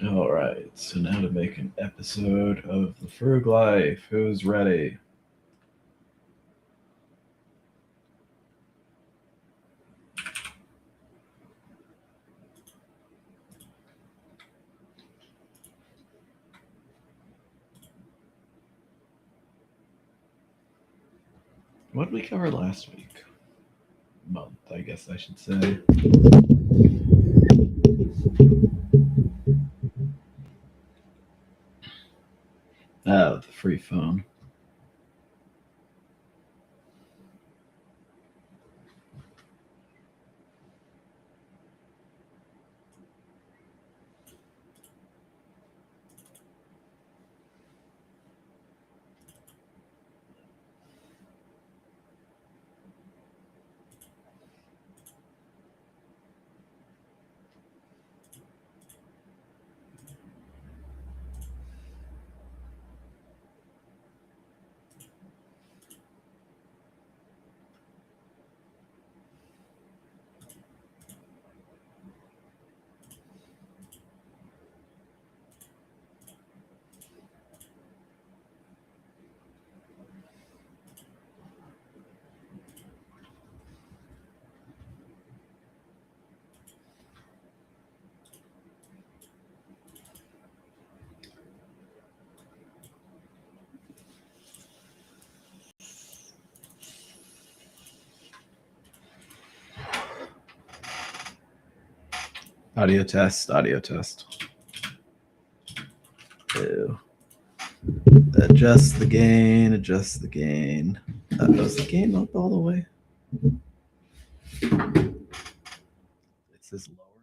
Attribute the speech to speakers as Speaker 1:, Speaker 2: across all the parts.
Speaker 1: All right, so now to make an episode of the Frug Life. Who's ready? What did we cover last week? Month, I guess I should say. Oh, the free phone. Audio test, audio test. Ew. Adjust the gain, adjust the gain. Is the gain up all the way? It says lowering.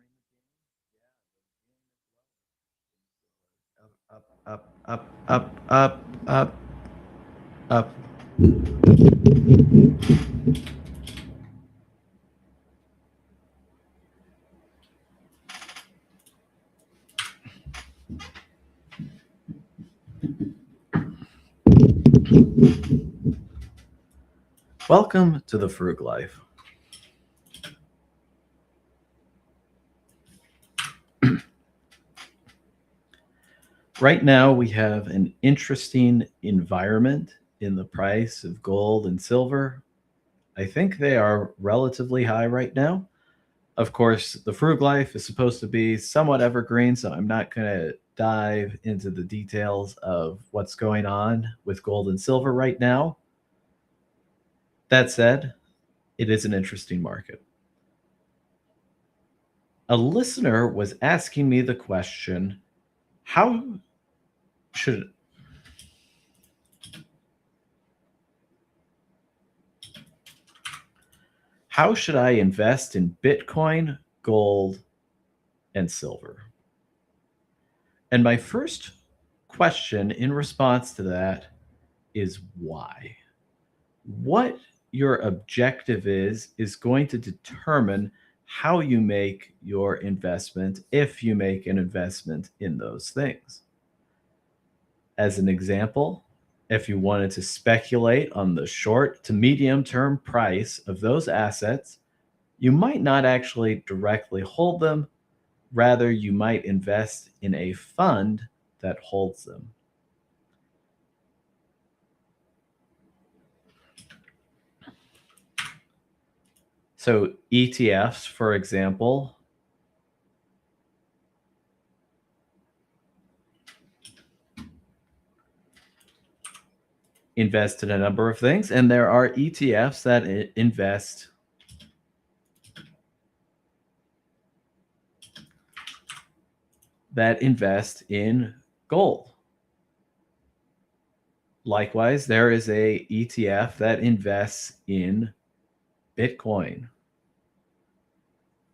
Speaker 1: Up, up, up, up, up, up. Welcome to the Frug Life. Right now, we have an interesting environment in the price of gold and silver. I think they are relatively high right now. Of course, the Frug Life is supposed to be somewhat evergreen, so I'm not going to dive into the details of what's going on with gold and silver right now. That said, it is an interesting market. A listener was asking me the question, how should I invest in Bitcoin, gold, and silver? And my first question in response to that is why? What your objective is going to determine how you make your investment, if you make an investment in those things. As an example, if you wanted to speculate on the short to medium term price of those assets, you might not actually directly hold them. Rather, you might invest in a fund that holds them. So, ETFs, for example, invest in a number of things, and there are ETFs that invest in gold. Likewise, there is a ETF that invests in Bitcoin.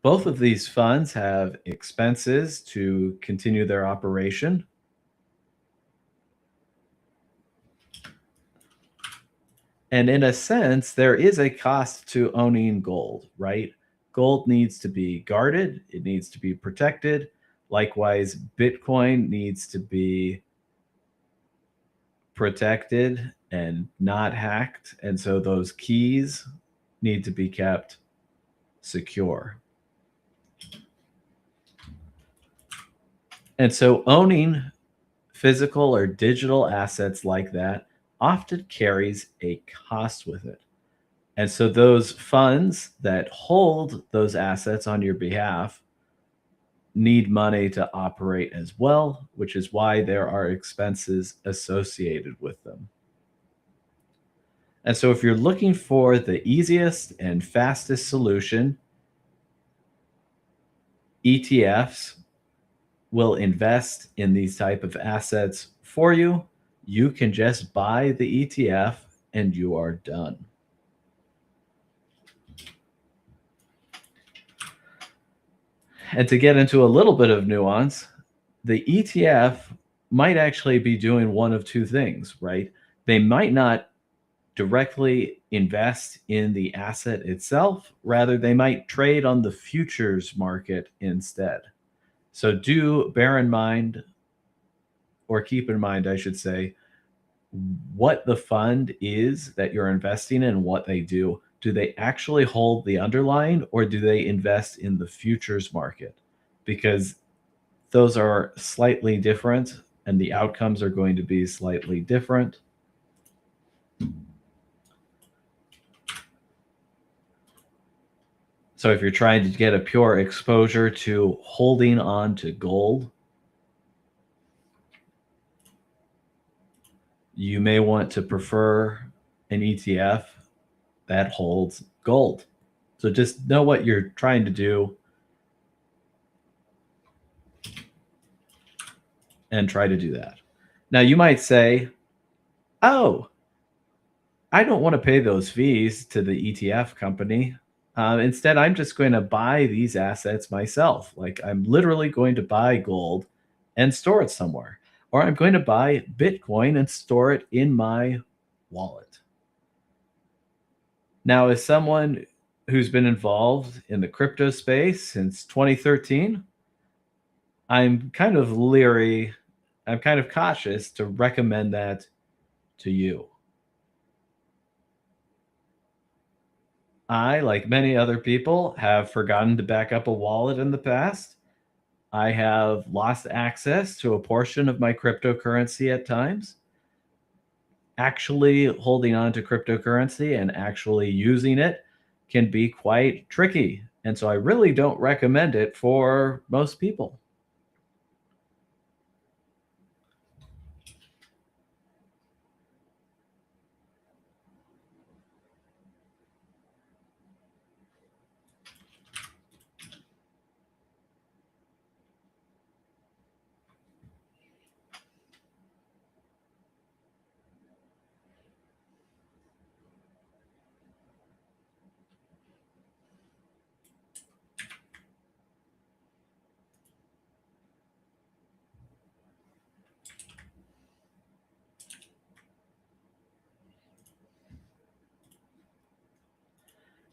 Speaker 1: Both of these funds have expenses to continue their operation. And in a sense, there is a cost to owning gold, right? Gold needs to be guarded, it needs to be protected. Likewise, Bitcoin needs to be protected and not hacked. And so those keys need to be kept secure. And so owning physical or digital assets like that often carries a cost with it. And so those funds that hold those assets on your behalf need money to operate as well, which is why there are expenses associated with them. And so if you're looking for the easiest and fastest solution, ETFs will invest in these type of assets for you. You can just buy the ETF and you are done. And to get into a little bit of nuance, the ETF might actually be doing one of two things, right? They might not directly invest in the asset itself. Rather, they might trade on the futures market instead. So do bear in mind, or keep in mind, I should say, what the fund is that you're investing in and what they do. Do they actually hold the underlying, or do they invest in the futures market? Because those are slightly different and the outcomes are going to be slightly different. So if you're trying to get a pure exposure to holding on to gold, you may want to prefer an ETF that holds gold. So just know what you're trying to do and try to do that. Now you might say, oh, I don't want to pay those fees to the ETF company. Instead, I'm just going to buy these assets myself. Like I'm literally going to buy gold and store it somewhere. Or I'm going to buy Bitcoin and store it in my wallet. Now, as someone who's been involved in the crypto space since 2013, I'm kind of leery, I'm kind of cautious to recommend that to you. I, like many other people, have forgotten to back up a wallet in the past. I have lost access to a portion of my cryptocurrency at times. Actually holding on to cryptocurrency and actually using it can be quite tricky. And so I really don't recommend it for most people.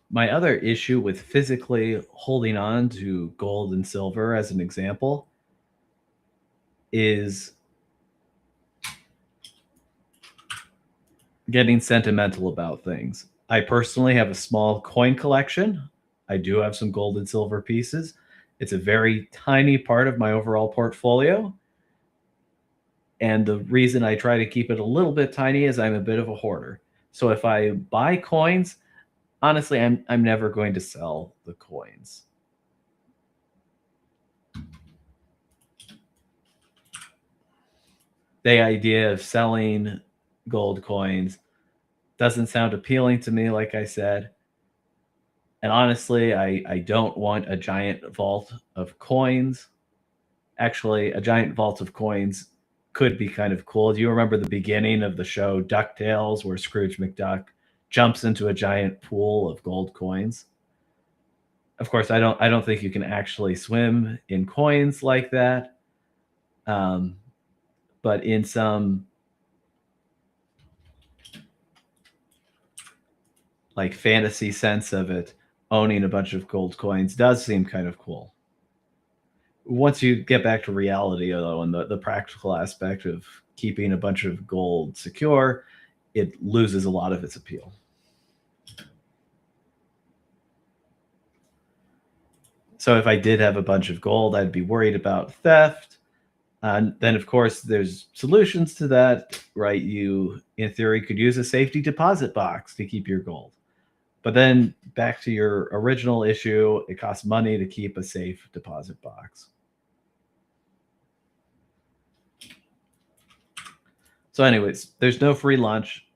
Speaker 1: My other issue with physically holding on to gold and silver, as an example, is getting sentimental about things. I personally have a small coin collection I do have some gold and silver pieces. It's a very tiny part of my overall portfolio. And the reason I try to keep it a little bit tiny is I'm a bit of a hoarder. So if I buy coins, honestly, I'm never going to sell the coins. The idea of selling gold coins doesn't sound appealing to me, like I said. And honestly, I don't want a giant vault of coins. Actually, a giant vault of coins could be kind of cool. Do you remember the beginning of the show DuckTales, where Scrooge McDuck jumps into a giant pool of gold coins? Of course, I don't think you can actually swim in coins like that. Um, but in some like fantasy sense of it, owning a bunch of gold coins does seem kind of cool. Once you get back to reality, though, and the practical aspect of keeping a bunch of gold secure, it loses a lot of its appeal. So if I did have a bunch of gold, I'd be worried about theft. And then, of course, there's solutions to that, right? You, in theory, could use a safety deposit box to keep your gold. But then back to your original issue, it costs money to keep a safe deposit box. So, anyways, there's no free lunch.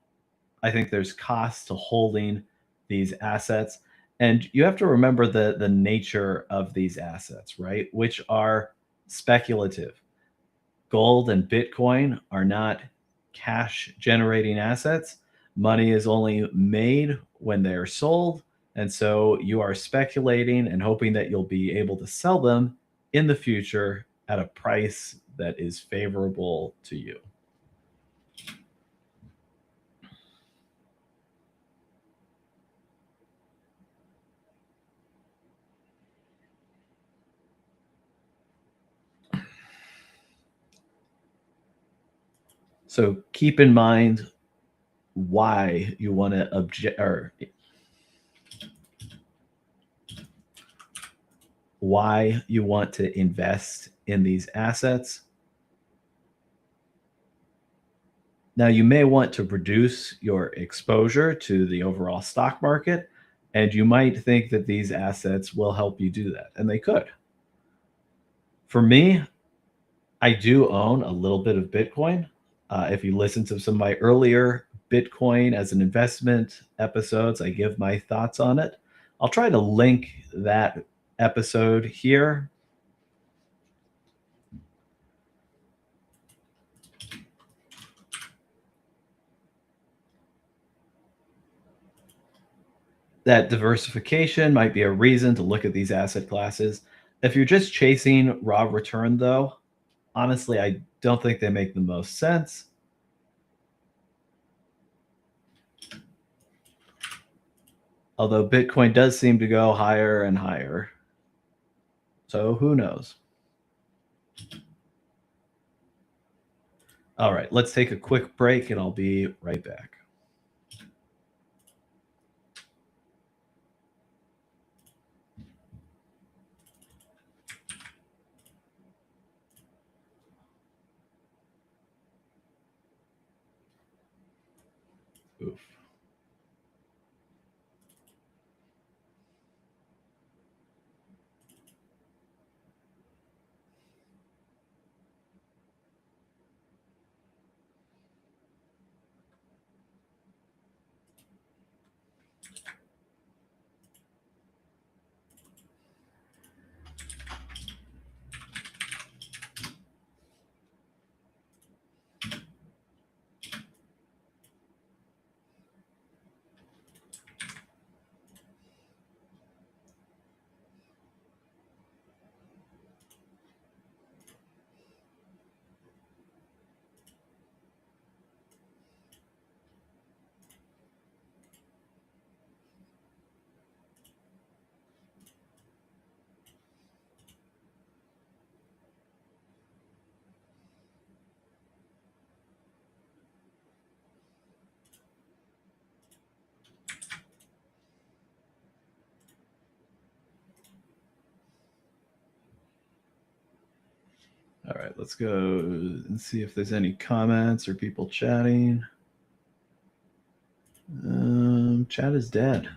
Speaker 1: I think there's cost to holding these assets. And you have to remember the nature of these assets, right? Which are speculative. Gold and Bitcoin are not cash generating assets. Money is only made when they're sold. And so you are speculating and hoping that you'll be able to sell them in the future at a price that is favorable to you. So keep in mind why you want to object or why you want to invest in these assets. Now, you may want to reduce your exposure to the overall stock market, and you might think that these assets will help you do that, and they could. For me, I do own a little bit of Bitcoin. If you listen to some of my earlier Bitcoin as an investment episodes, I give my thoughts on it. I'll try to link that episode here. That diversification might be a reason to look at these asset classes. If you're just chasing raw return, though, honestly, I don't think they make the most sense. Although Bitcoin does seem to go higher and higher. So who knows? All right, let's take a quick break and I'll be right back. Oof. All right, let's go and see if there's any comments or people chatting. Chat is dead.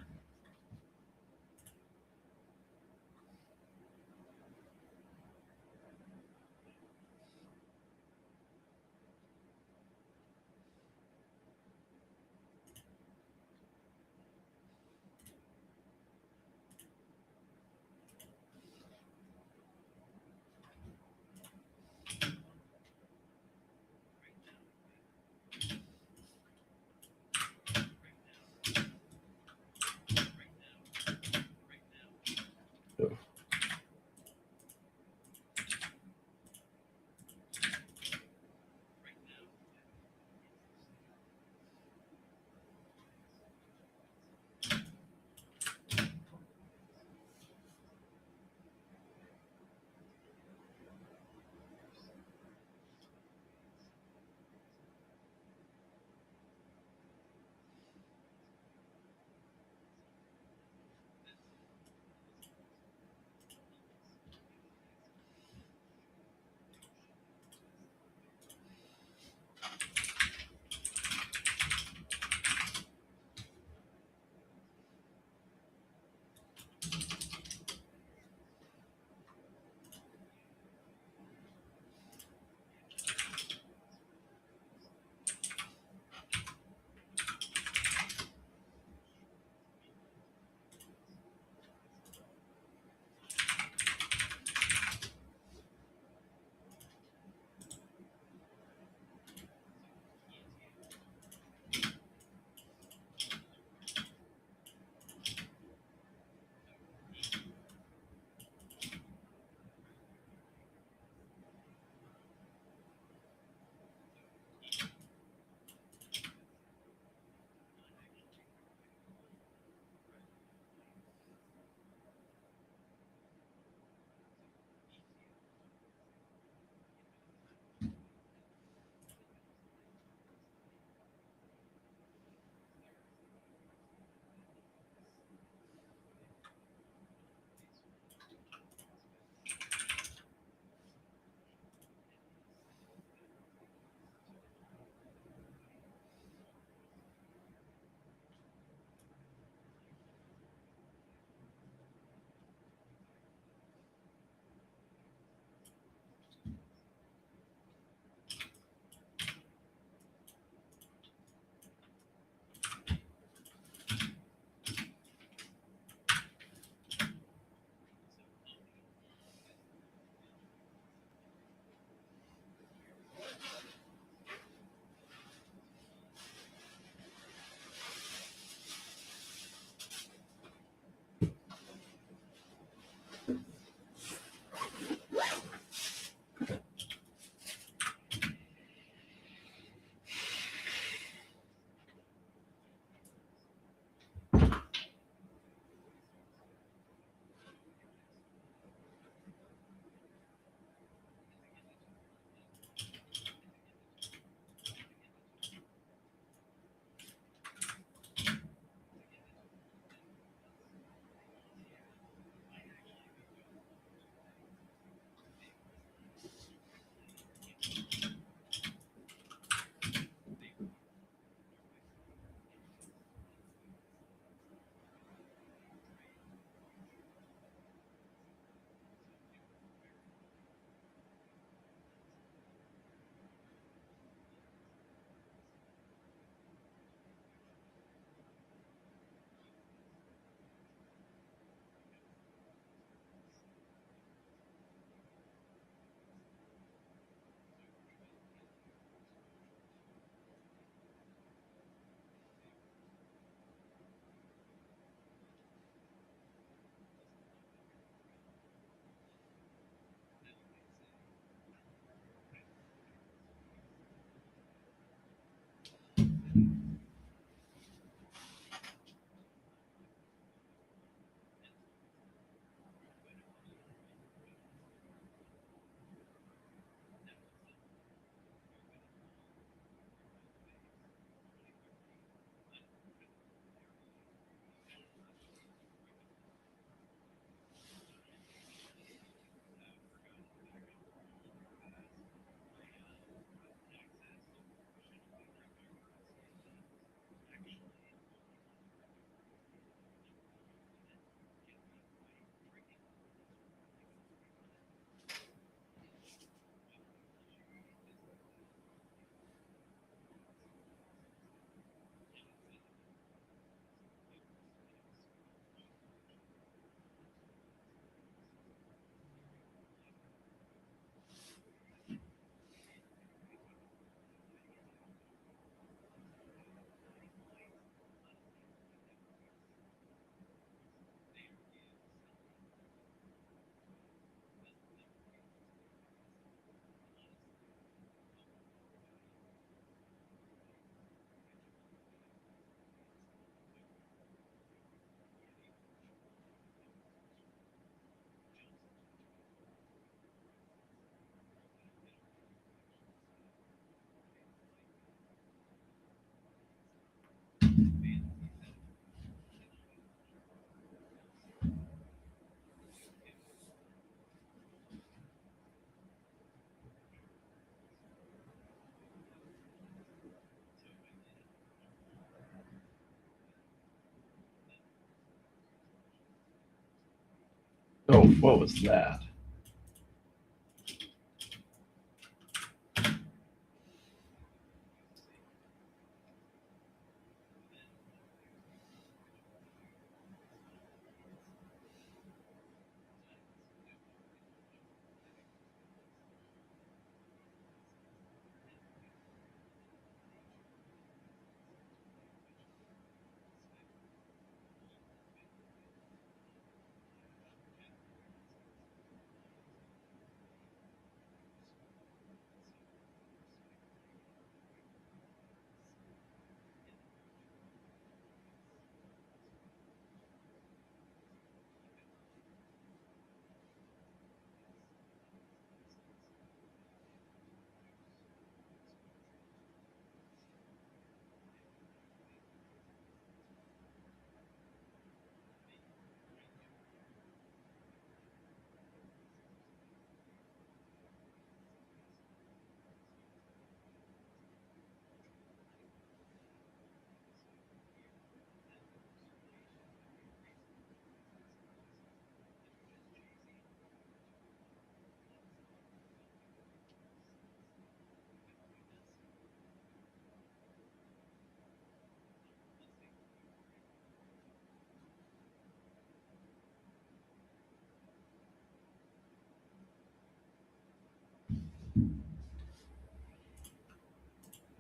Speaker 1: Oh, what was that?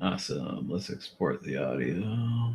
Speaker 1: Awesome. Let's export the audio.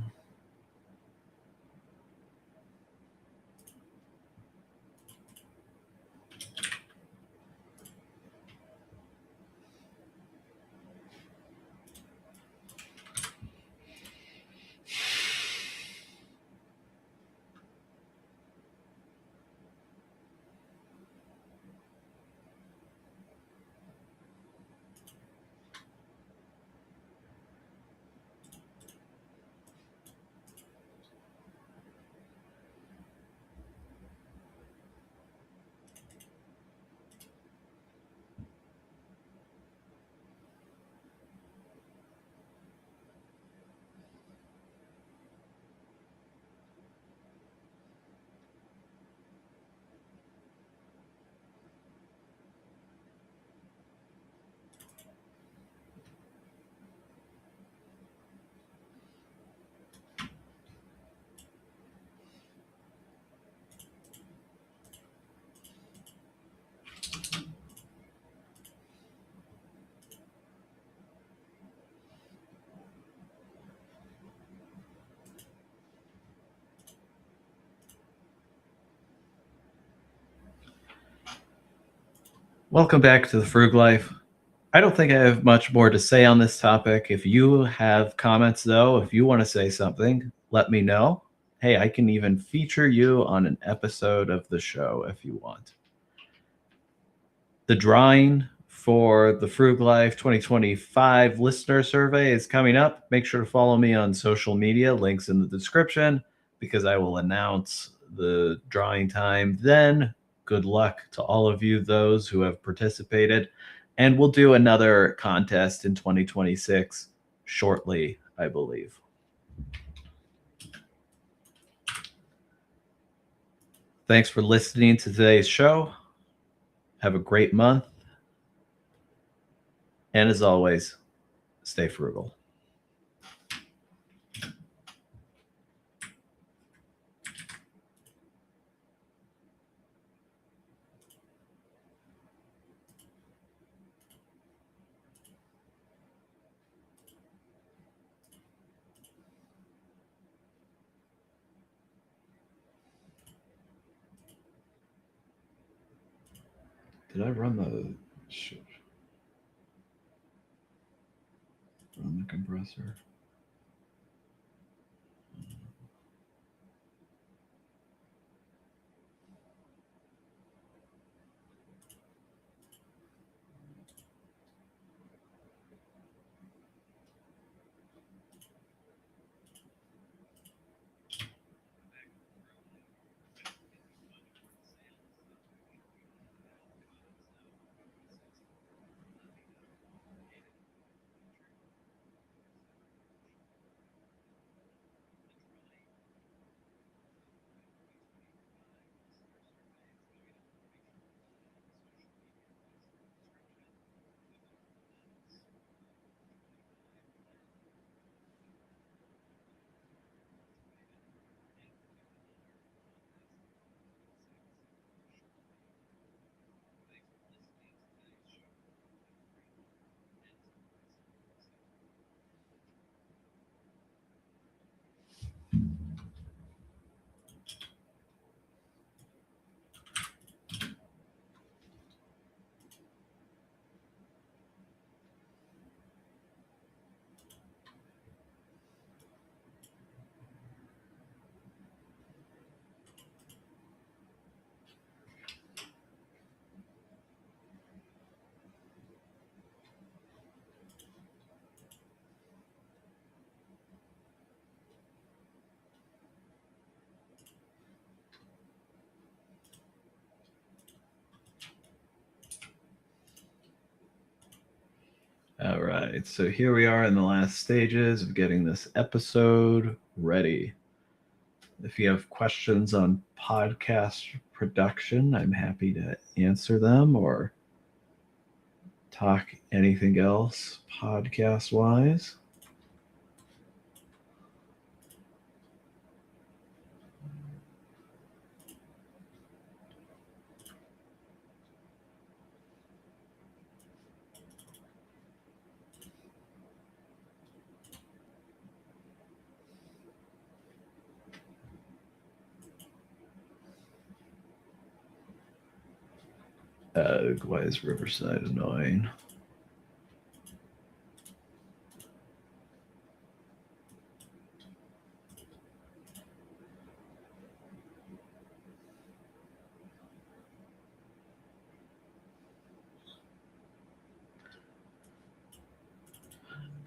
Speaker 1: Welcome back to the Frug Life. I don't think I have much more to say on this topic. If you have comments, though, if you want to say something, let me know. Hey, I can even feature you on an episode of the show if you want. The drawing for the Frug Life 2025 listener survey is coming up. Make sure to follow me on social media, links in the description, because I will announce the drawing time then. Good luck to all of you, those who have participated. And we'll do another contest in 2026 shortly, I believe. Thanks for listening to today's show. Have a great month. And as always, stay frugal. Did I run the compressor? right, so here we are in the last stages of getting this episode ready. If you have questions on podcast production, I'm happy to answer them or talk anything else podcast wise. Why is Riverside annoying?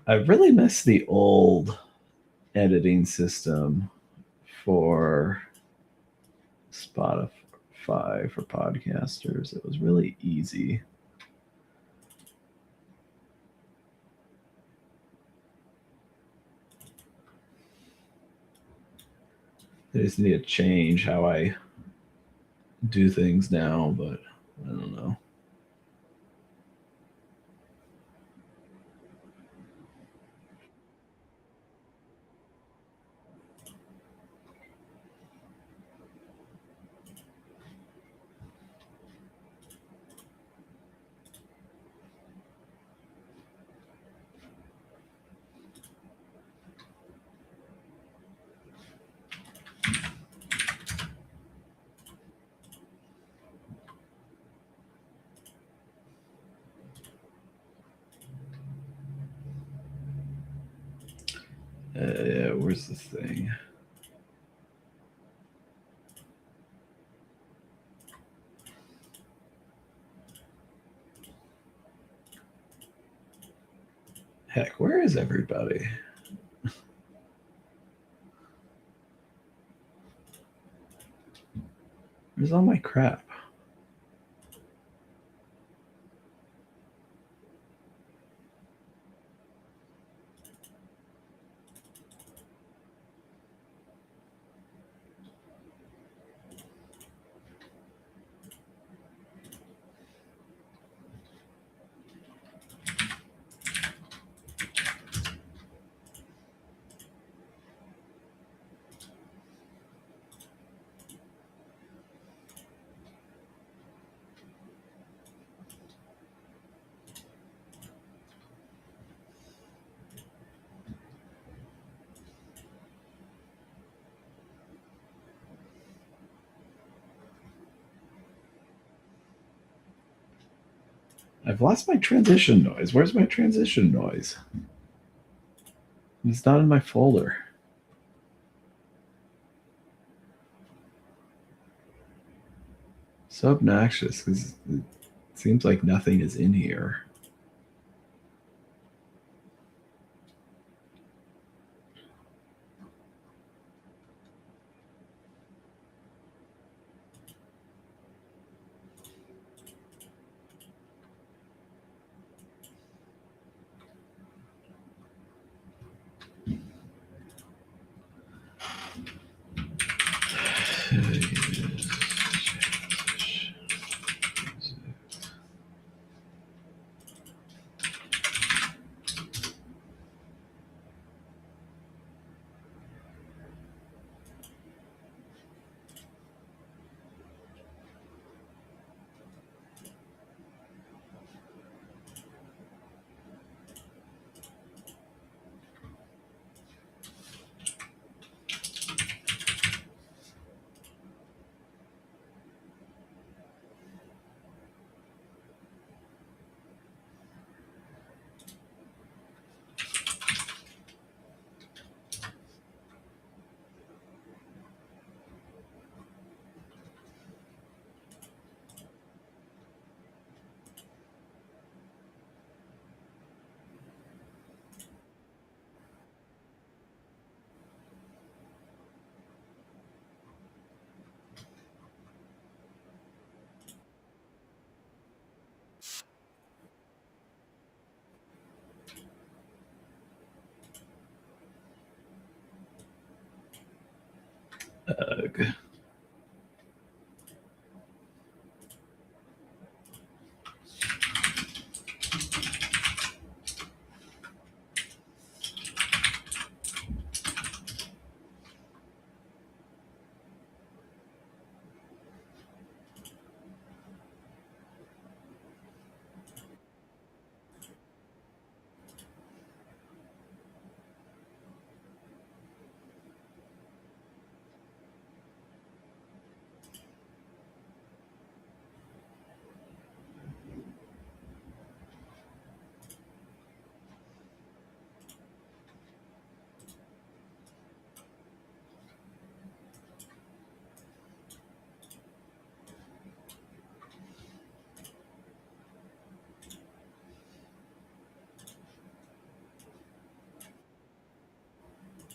Speaker 1: I really miss the old editing system for Spotify for podcasters. It was really easy. I just need to change how I do things now, but I don't know. Where's the thing? Heck, where is everybody? Where's all my crap? I've lost my transition noise. Where's my transition noise? It's not in my folder. So obnoxious because it seems like nothing is in here. frug.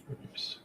Speaker 1: Oops.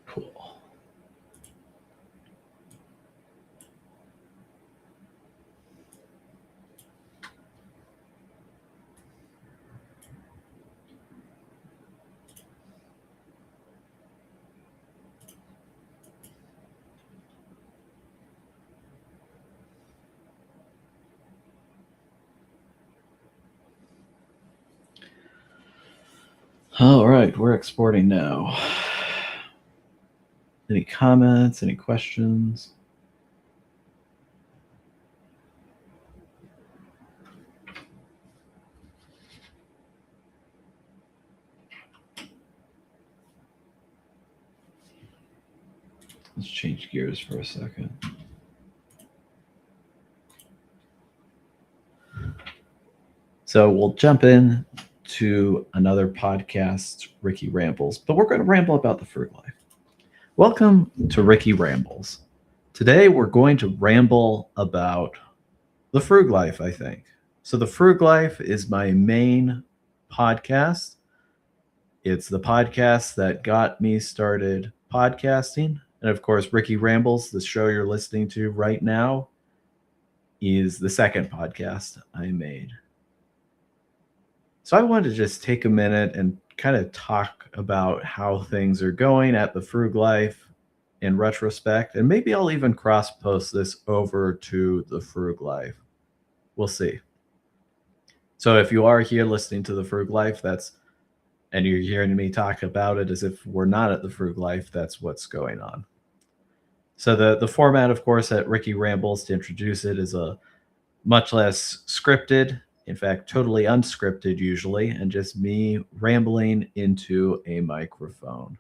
Speaker 1: Cool. All right, we're exporting now. Any comments? Any questions? Let's change gears for a second. So we'll jump in to another podcast, Ricky Rambles, but we're going to ramble about the Frug Life. Welcome to Ricky Rambles. Today we're going to ramble about the Frug Life, I think. So the Frug Life is my main podcast. It's the podcast that got me started podcasting. And of course, Ricky Rambles, the show you're listening to right now, is the second podcast I made. So I wanted to just take a minute and kind of talk about how things are going at the Frug Life in retrospect. And maybe I'll even cross post this over to the Frug Life. We'll see. So if you are here listening to the Frug Life, and you're hearing me talk about it as if we're not at the Frug Life, that's what's going on. So the format, of course, at Ricky Rambles, to introduce it, is a much less scripted, in fact, totally unscripted usually, and just me rambling into a microphone.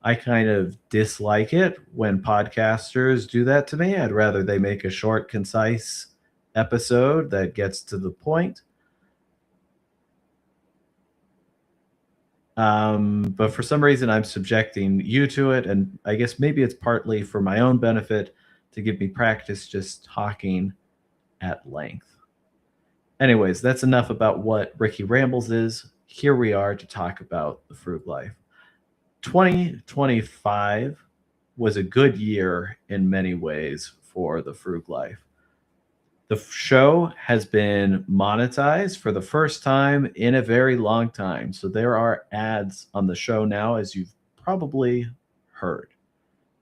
Speaker 1: I kind of dislike it when podcasters do that to me. I'd rather they make a short, concise episode that gets to the point. But for some reason, I'm subjecting you to it, and I guess maybe it's partly for my own benefit to give me practice just talking at length. Anyways, that's enough about what Ricky Rambles is. Here we are to talk about the Frug Life. 2025 was a good year in many ways for the Frug Life. The show has been monetized for the first time in a very long time. So there are ads on the show now, as you've probably heard,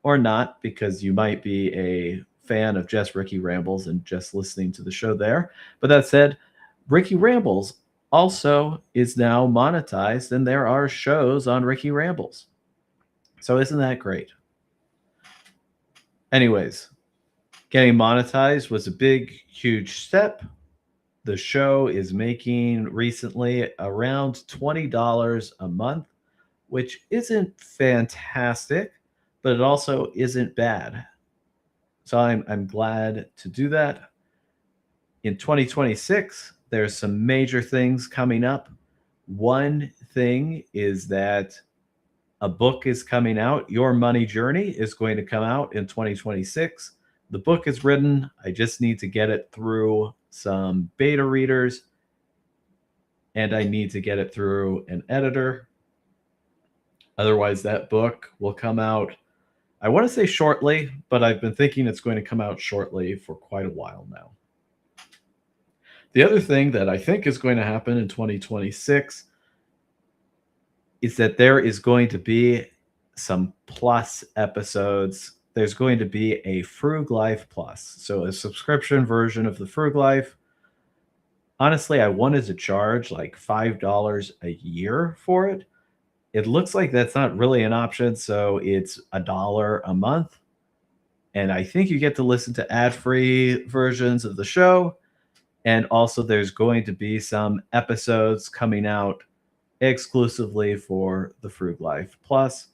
Speaker 1: or not, because you might be a fan of just Ricky Rambles and just listening to the show there. But that said, Ricky Rambles also is now monetized, and there are shows on Ricky Rambles. So isn't that great? Anyways, getting monetized was a big, huge step. The show is making recently around $20 a month, which isn't fantastic, but it also isn't bad. So I'm glad to do that. In 2026, there's some major things coming up. One thing is that a book is coming out. Your Money Journey is going to come out in 2026. The book is written. I just need to get it through some beta readers, and I need to get it through an editor. Otherwise, that book will come out, I want to say shortly, but I've been thinking it's going to come out shortly for quite a while now. The other thing that I think is going to happen in 2026 is that there is going to be some plus episodes. There's going to be a Frug Life Plus, so a subscription version of the Frug Life. Honestly, I wanted to charge like $5 a year for it. It looks like that's not really an option, so it's $1 a month. And I think you get to listen to ad-free versions of the show. And also there's going to be some episodes coming out exclusively for the Frug Life Plus.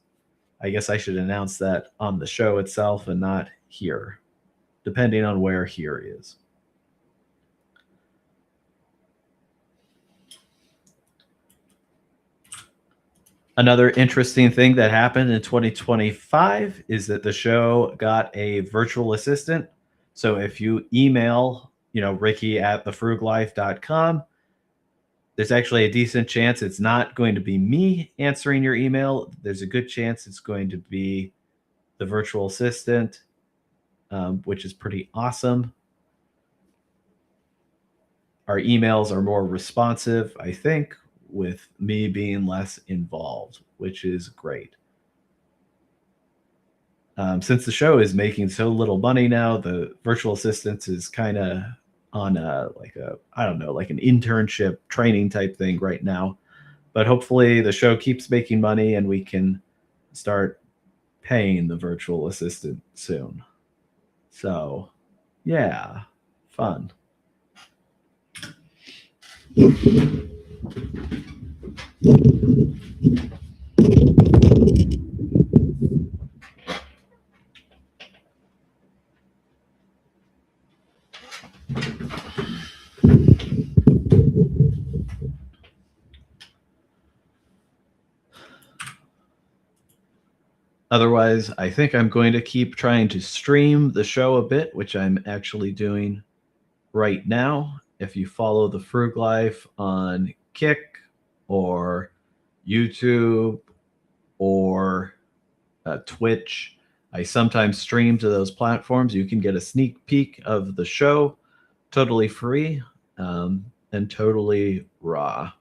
Speaker 1: I guess I should announce that on the show itself and not here, depending on where here is. Another interesting thing that happened in 2025 is that the show got a virtual assistant. So if you email, Ricky at thefruglife.com, there's actually a decent chance it's not going to be me answering your email. There's a good chance it's going to be the virtual assistant, which is pretty awesome. Our emails are more responsive, I think, with me being less involved, which is great. Since the show is making so little money now, the virtual assistant is kind of on like an internship training type thing right now. But hopefully the show keeps making money and we can start paying the virtual assistant soon. So, yeah, fun. Otherwise, I think I'm going to keep trying to stream the show a bit, which I'm actually doing right now. If you follow the Frug Life on Kick or YouTube or Twitch, I sometimes stream to those platforms. You can get a sneak peek of the show totally free and totally raw.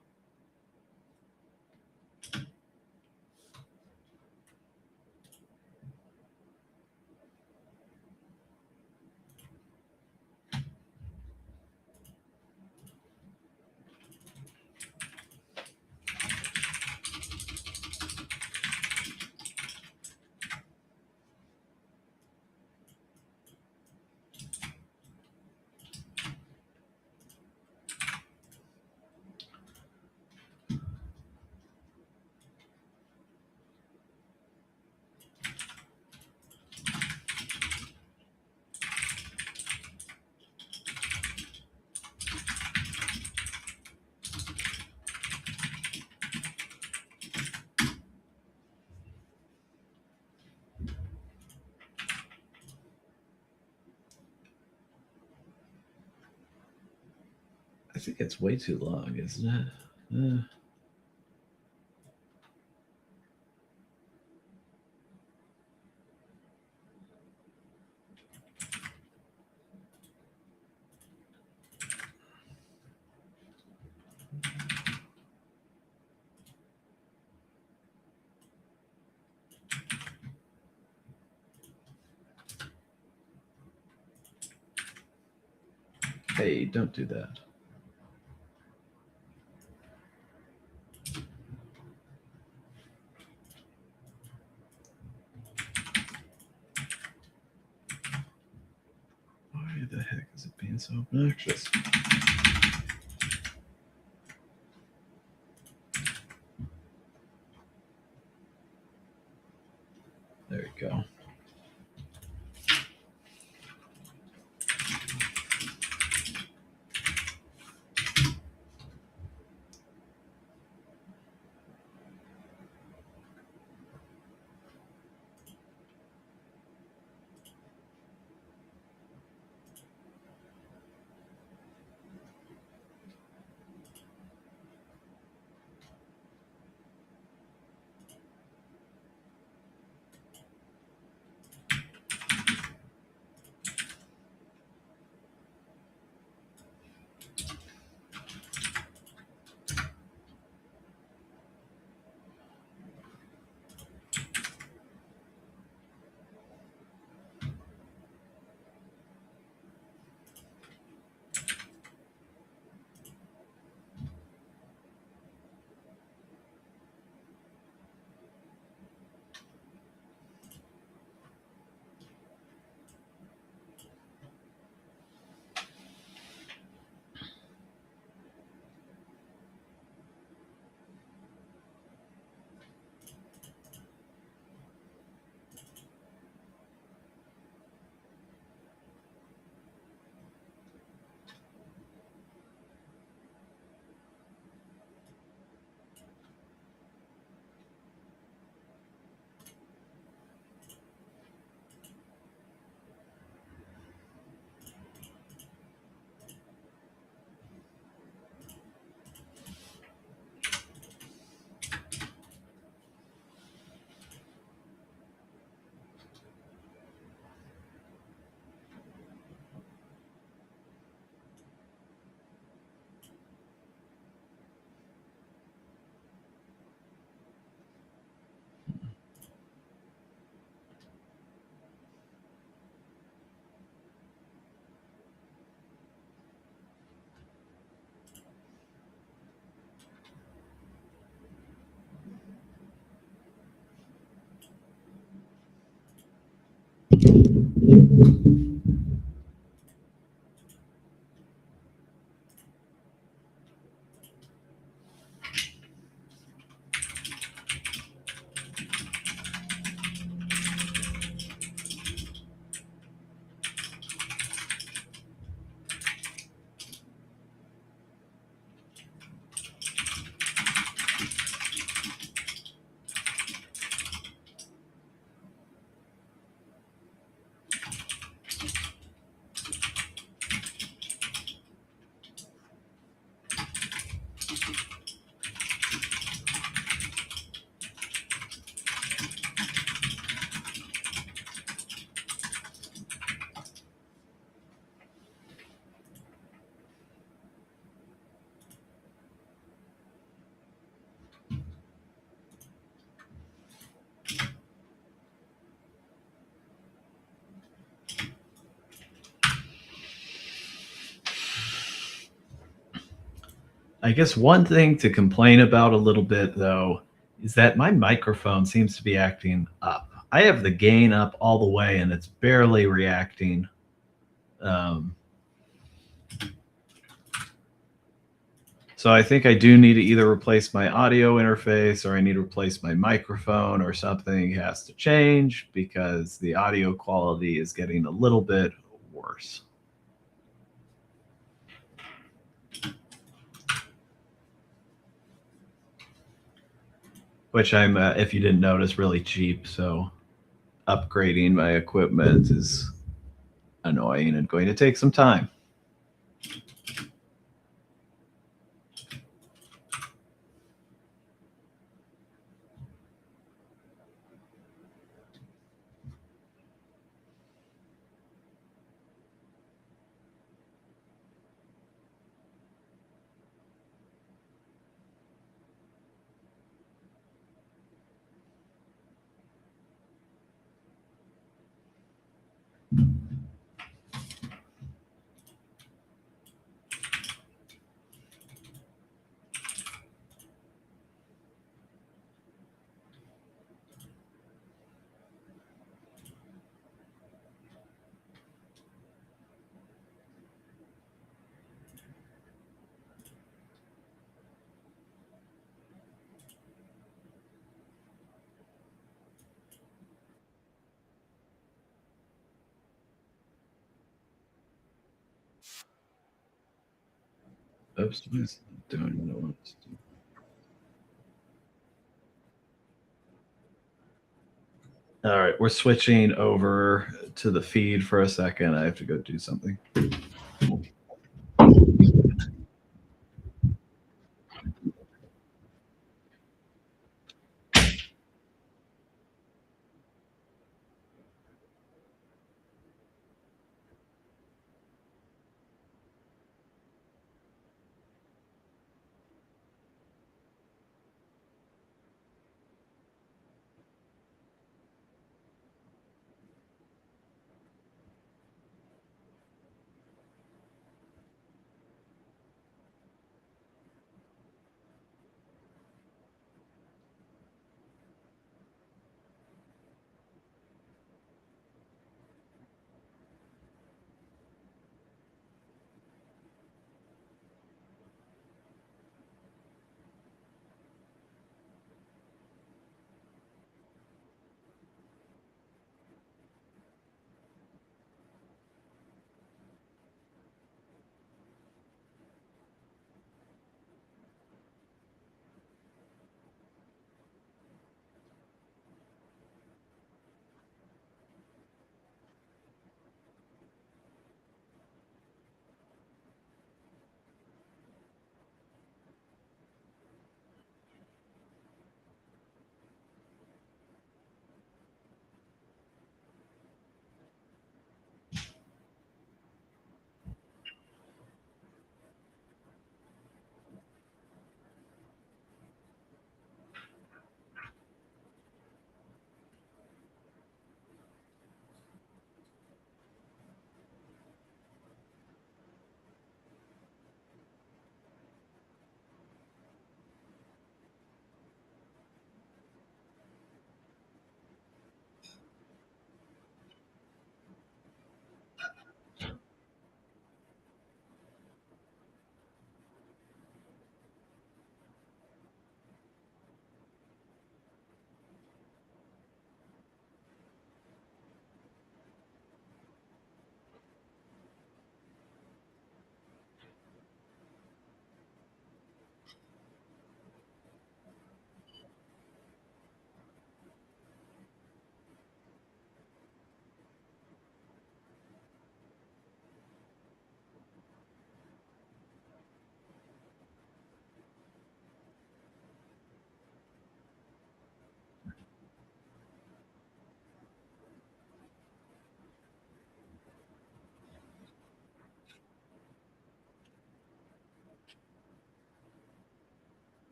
Speaker 1: I think it's way too long, isn't it? Hey, don't do that. Why the heck is it being so obnoxious? There you go. I guess one thing to complain about a little bit, though, is that my microphone seems to be acting up. I have the gain up all the way, and it's barely reacting. Um, so I think I do need to either replace my audio interface or I need to replace my microphone or something has to change because the audio quality is getting a little bit worse. Which I'm, if you didn't notice, really cheap. So upgrading my equipment is annoying and going to take some time. Oops, doing what All right, we're switching over to the feed for a second. I have to go do something.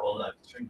Speaker 1: Well, that's true.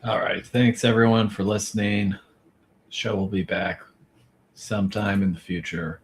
Speaker 1: All right. Thanks everyone for listening. Show will be back sometime in the future.